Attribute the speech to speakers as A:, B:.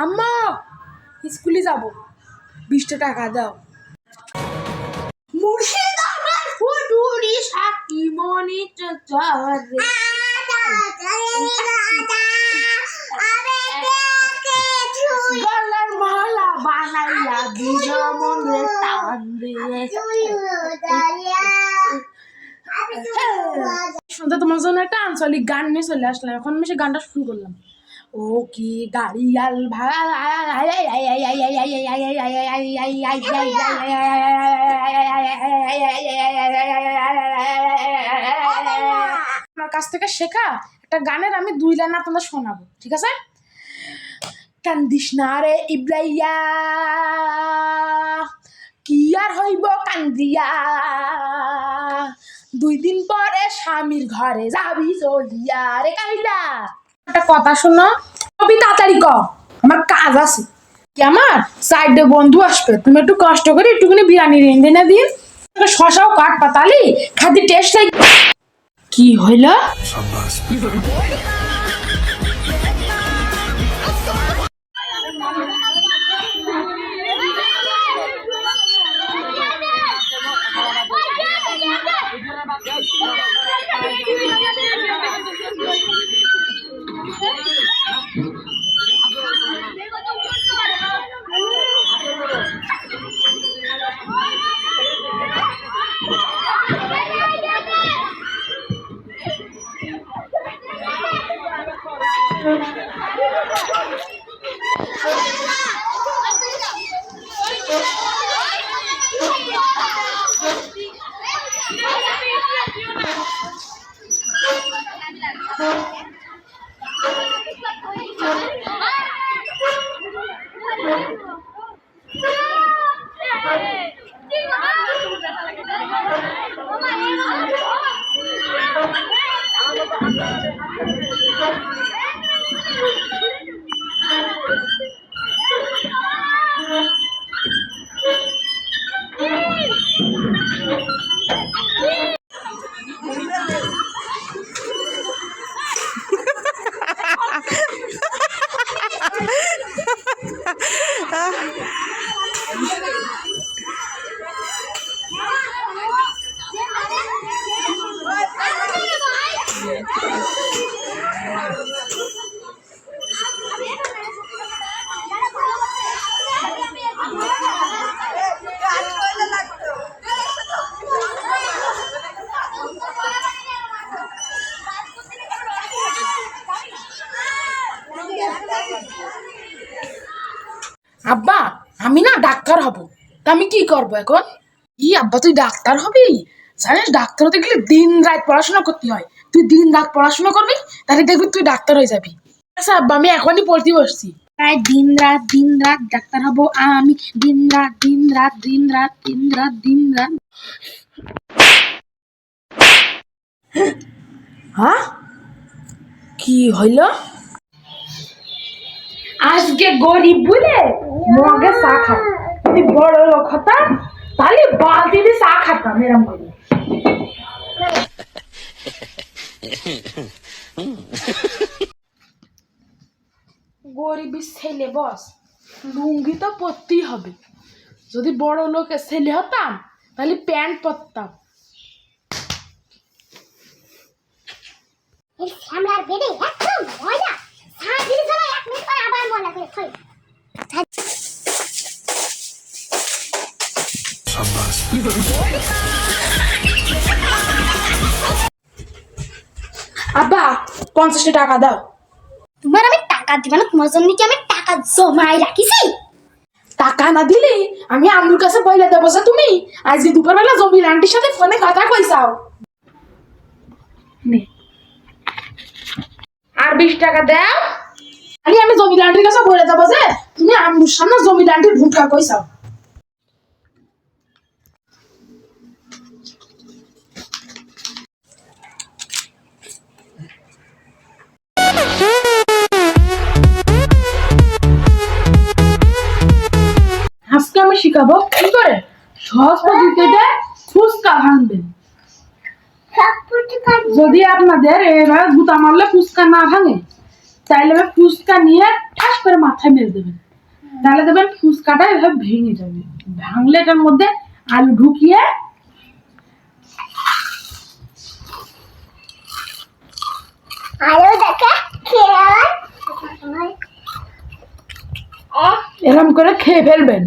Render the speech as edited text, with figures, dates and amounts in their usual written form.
A: আম্মা স্কুলে যাব 20টা টাকা দাও। মুর্শিদাবাদ ফুটুরি সাকি মনি চরে গলার মালা বানাইয়া দিল মনে টান দিয়ে। শুনতে তোমার জন্য একটা আঞ্চলিক গান নিয়ে চলে আসলাম, এখন আমি সেই গানটা শুরু করলাম। ও কি গাড়িয়াল আমার কাছ থেকে শেখা একটা গানের আমি 2 লাইন আপনাদের শোনাবো, ঠিক আছে? কান্দিস না রে ইব্রাইয়া, কি আর হইব কান্দিয়া, 2 দিন পরে স্বামীর ঘরে যাবি চলিয়া। রে কাইলা একটা কথা শোনো, কবি তাড়াতাড়ি ক, আমার কাজ আছে। কি আমার সাইডে বন্ধু আসবে, তুমি একটু কষ্ট করে একটুখানি বিরিয়ানি রেঁধে না দিন, শশাও কাট পাতালি খাদি টেস্ট লাইক। কি হইল? আব্বা আমি না ডাক্তার হব, তা আমি কি করবো এখন? ই আব্বা তুই ডাক্তার হবি? জানিস ডাক্তার হতে গেলে দিন রাত পড়াশোনা করতে হয়, তুই দিন রাত পড়াশোনা করবি, তাহলে দেখবি তুই ডাক্তার হয়ে যাবি। আচ্ছা আব্বা আমি এখনই পড়তে বসছি, তাই দিন রাত ডাক্তার হব আমি, দিন রাত। হ্যাঁ কি হইল? আজকে গরিব বলে মগে চা খাই, যদি বড় লোক হতাম তাহলে বালতি দিয়ে চা খাতাম এরম করে। গরিবের ছেলে বস, লুঙ্গি তো পরতেই হবে। যদি বড় লোকের ছেলে হতাম তাহলে প্যান্ট পরতাম। আব্বা 50টা টাকা দাও।
B: তোমার আমি টাকা দিব না, তোমার জন্য কি আমি টাকা জমাই রাখিছি?
A: টাকা না দিলে আমি আম্মুর কাছে বইলে দেবো যে তুমি আজ দুপুরবেলা জমির আন্টির সাথে ফোনে কথা কইছাও। আর 20 টাকা দাও, আমি জমির আন্টির কাছে বলে দেবো যে তুমি আম্মুর সামনে জমির আন্টির ভুটকা কইছাও। আজকে আমি শিখাবো কি করে সহজ পদ্ধতিতে ফুচকা ভাঙবেন। যদি আপনাদের এবার গুতা মারলে ফুচকা না ভাঙে তাইলে এবার ফুচকা নিয়ে ঠাস করে মাথায় মেরে দেবেন, তাহলে দেবেন ফুচকাটা এভাবে ভেঙে যাবে। ভাঙলে এটার মধ্যে আলু ঢুকিয়ে
B: আলু দেখে খেয়ে
A: এরকম করে খেয়ে ফেলবেন।